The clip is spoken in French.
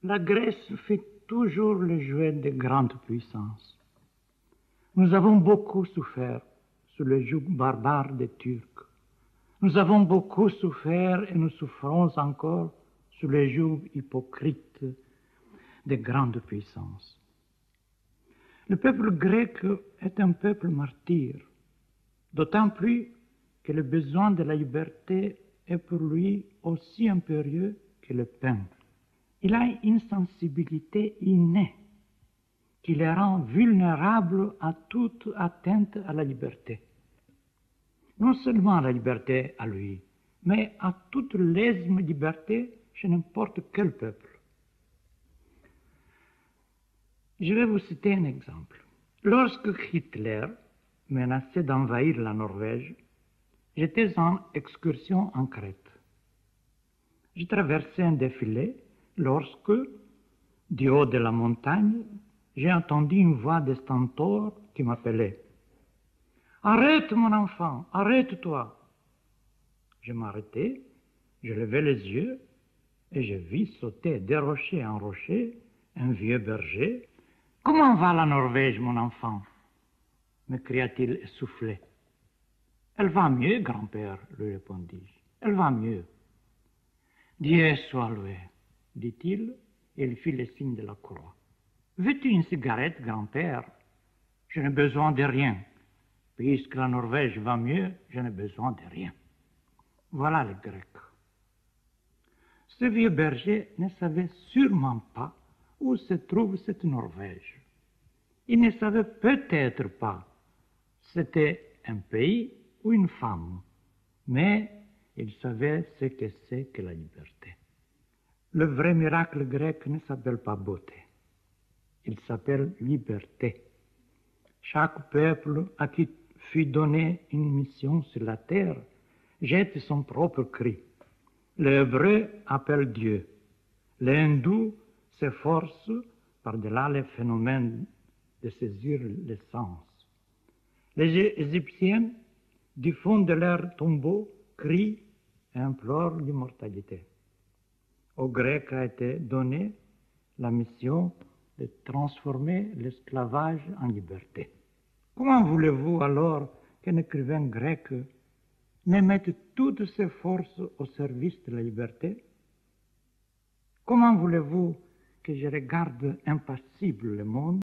La Grèce fait toujours le jouet des grandes puissances. Nous avons beaucoup souffert sous le joug barbare des Turcs. Nous avons beaucoup souffert et nous souffrons encore sous le joug hypocrite des grandes puissances. Le peuple grec est un peuple martyr, d'autant plus que le besoin de la liberté est pour lui aussi impérieux que le pain. Il a une sensibilité innée qui le rend vulnérable à toute atteinte à la liberté. Non seulement à la liberté à lui, mais à toute lésime liberté chez n'importe quel peuple. Je vais vous citer un exemple. Lorsque Hitler menaçait d'envahir la Norvège, j'étais en excursion en Crète. Je traversais un défilé lorsque, du haut de la montagne, j'ai entendu une voix de stentor qui m'appelait. « Arrête mon enfant, arrête-toi !» Je m'arrêtai, je levai les yeux et je vis sauter de rocher en rocher un vieux berger. « Comment va la Norvège, mon enfant ?» me cria-t-il essoufflé. « Elle va mieux, grand-père, lui répondis-je. Elle va mieux. »« Dieu soit loué, dit-il, et il fit le signe de la croix. « Veux-tu une cigarette, grand-père? Je n'ai besoin de rien. Puisque la Norvège va mieux, je n'ai besoin de rien. » Voilà les Grecs. Ce vieux berger ne savait sûrement pas où se trouve cette Norvège. Il ne savait peut-être pas c'était un pays ou une femme, mais il savait ce que c'est que la liberté. Le vrai miracle grec ne s'appelle pas beauté, il s'appelle liberté. Chaque peuple à qui fut donnée une mission sur la terre jette son propre cri. L'hébreu appelle Dieu. L'hindou s'efforce par-delà les phénomènes de saisir les sens. Les Égyptiens, du fond de leur tombeau, crient et implorent l'immortalité. Aux Grecs a été donnée la mission de transformer l'esclavage en liberté. Comment voulez-vous alors qu'un écrivain grec ne mette toutes ses forces au service de la liberté? Comment voulez-vous que je regarde impassible le monde